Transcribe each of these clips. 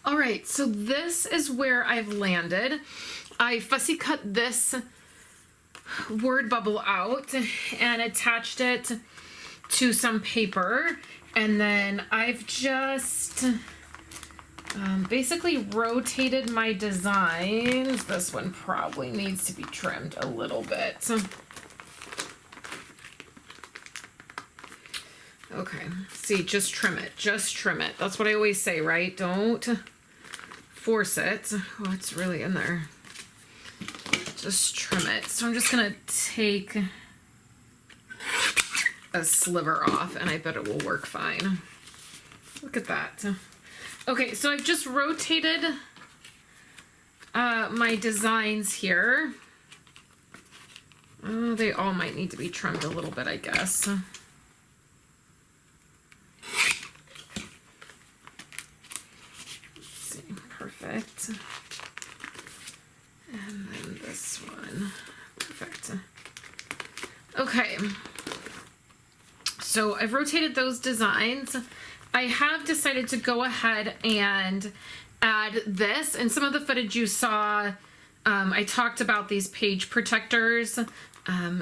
All right, so this is where I've landed. I fussy cut this word bubble out and attached it to some paper, and then I've just basically rotated my designs. This one probably needs to be trimmed a little bit. Okay, see, just trim it. Just trim it. That's what I always say, right? Don't force it. Oh, it's really in there. Just trim it. So I'm just going to take a sliver off, and I bet it will work fine. Look at that. Okay, so I've just rotated my designs here. Oh, they all might need to be trimmed a little bit, I guess. Perfect. And then this one. Perfect. Okay. So I've rotated those designs. I have decided to go ahead and add this. And some of the footage you saw, I talked about these page protectors.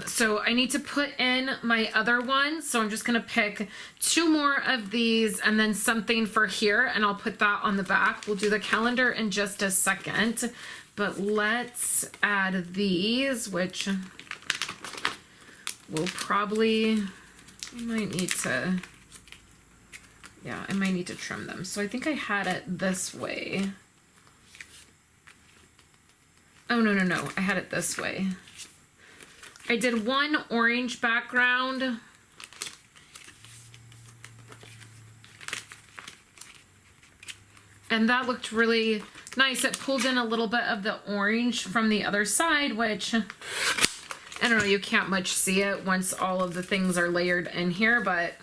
So I need to put in my other one. So I'm just going to pick 2 more of these and then something for here, and I'll put that on the back. We'll do the calendar in just a second, but let's add these, which we'll probably, I might need to trim them. So I think I had it this way. Oh, no. I had it this way. I did one orange background. And that looked really nice. It pulled in a little bit of the orange from the other side, which, I don't know, you can't much see it once all of the things are layered in here, but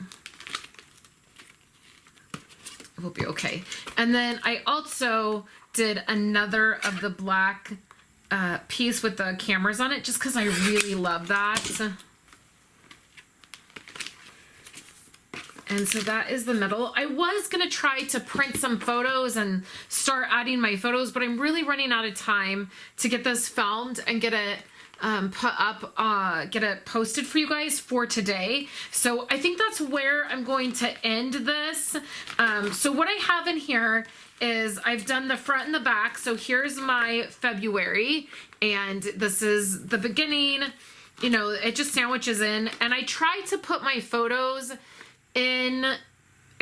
it will be okay. And then I also did another of the black piece with the cameras on it, just because I really love that. And so that is the middle. I was going to try to print some photos and start adding my photos, but I'm really running out of time to get this filmed and get it put up, get it posted for you guys for today. So I think that's where I'm going to end this. So what I have in here is I've done the front and the back. So here's my February, and this is the beginning, you know, it just sandwiches in, and I try to put my photos in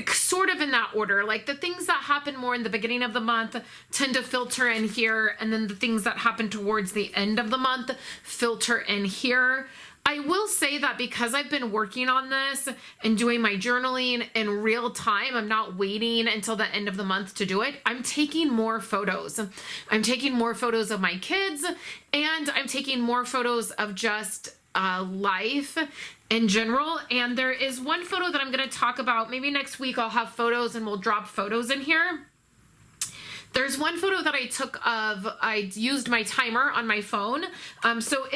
sort of in that order. Like the things that happen more in the beginning of the month tend to filter in here, and then the things that happen towards the end of the month filter in here. I will say that because I've been working on this and doing my journaling in real time, I'm not waiting until the end of the month to do it. I'm taking more photos. I'm taking more photos of my kids, and I'm taking more photos of just life in general. And there is one photo that I'm going to talk about. Maybe next week I'll have photos and we'll drop photos in here. There's one photo that I took of, I used my timer on my phone. So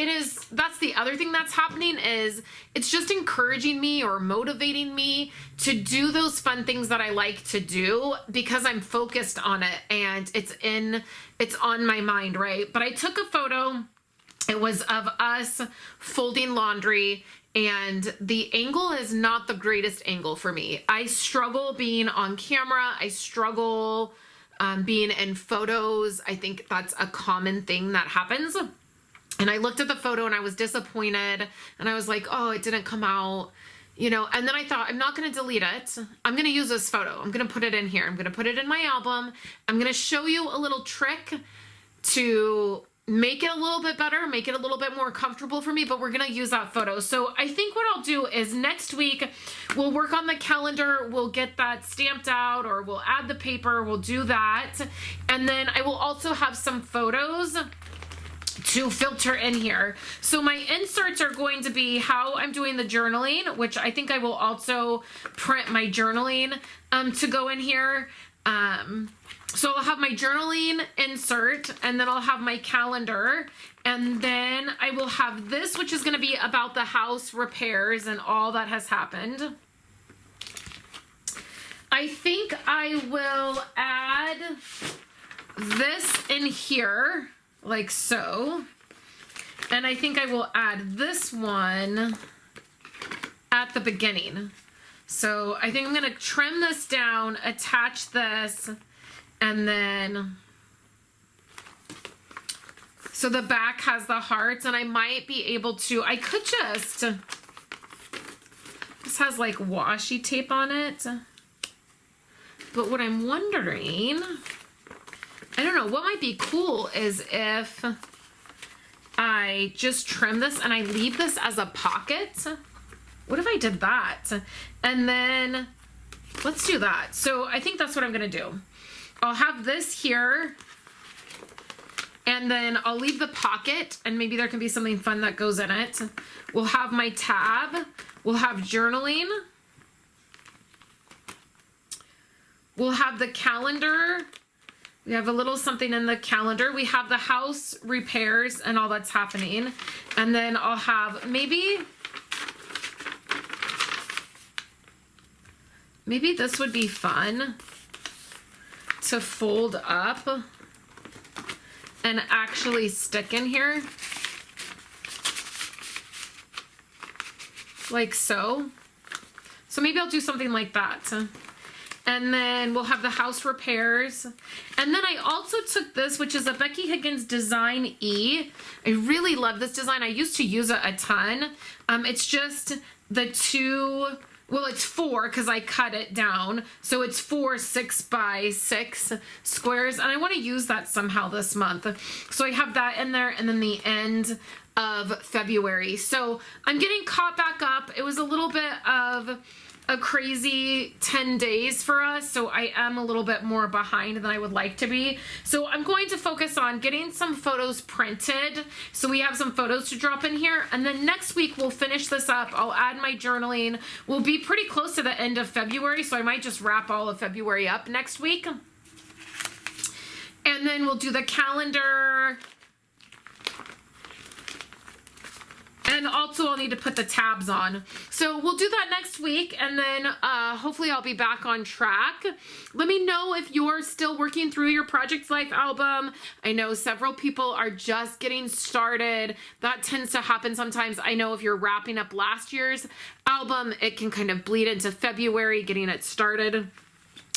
that's the other thing that's happening, is it's just encouraging me or motivating me to do those fun things that I like to do because I'm focused on it and it's on my mind, right? But I took a photo. It was of us folding laundry, and the angle is not the greatest angle for me. I struggle being on camera. I struggle being in photos. I think that's a common thing that happens. And I looked at the photo and I was disappointed, and I was like, oh, it didn't come out, you know. And then I thought, I'm not going to delete it. I'm going to use this photo. I'm going to put it in here. I'm going to put it in my album. I'm going to show you a little trick to make it a little bit better, make it a little bit more comfortable for me, but we're going to use that photo. So I think what I'll do is next week we'll work on the calendar, we'll get that stamped out, or we'll add the paper, we'll do that. And then I will also have some photos to filter in here. So my inserts are going to be how I'm doing the journaling, which I think I will also print my journaling to go in here. So I'll have my journaling insert, and then I'll have my calendar, and then I will have this, which is going to be about the house repairs and all that has happened. I think I will add this in here like so. And I think I will add this one at the beginning. So I think I'm going to trim this down, attach this, and then, so the back has the hearts, and I might be able to, I could just, this has like washi tape on it. But what I'm wondering, I don't know, what might be cool is if I just trim this and I leave this as a pocket. What if I did that? And then let's do that. So I think that's what I'm gonna do. I'll have this here and then I'll leave the pocket and maybe there can be something fun that goes in it. We'll have my tab. We'll have journaling. We'll have the calendar. We have a little something in the calendar. We have the house repairs and all that's happening. And then I'll have maybe this would be fun to fold up and actually stick in here. Like so. So maybe I'll do something like that. And then we'll have the house repairs. And then I also took this, which is a Becky Higgins Design E. I really love this design. I used to use it a ton. It's just the two, well, it's 4 because I cut it down. So it's 4 6x6 squares. And I want to use that somehow this month. So I have that in there, and then the end of February. So I'm getting caught back up. It was a little bit of a crazy 10 days for us, so I am a little bit more behind than I would like to be. So I'm going to focus on getting some photos printed, so we have some photos to drop in here, and then next week we'll finish this up. I'll add my journaling. We'll be pretty close to the end of February, so I might just wrap all of February up next week. And then we'll do the calendar. And also I'll need to put the tabs on. So we'll do that next week, and then hopefully I'll be back on track. Let me know if you're still working through your Project Life album. I know several people are just getting started. That tends to happen sometimes. I know if you're wrapping up last year's album, it can kind of bleed into February getting it started.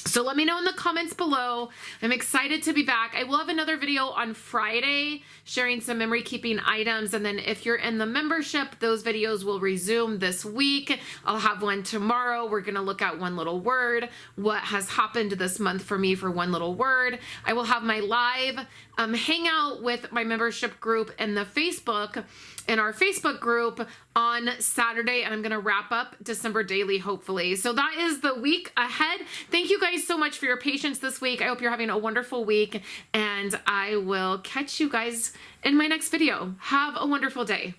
So let me know in the comments below. I'm excited to be back. I will have another video on Friday sharing some memory keeping items. And then if you're in the membership, those videos will resume this week. I'll have one tomorrow. We're going to look at one little word, what has happened this month for me for one little word. I will have my live hangout with my membership group in our Facebook group on Saturday, and I'm going to wrap up December daily, hopefully. So that is the week ahead. Thank you guys so much for your patience this week. I hope you're having a wonderful week, and I will catch you guys in my next video. Have a wonderful day.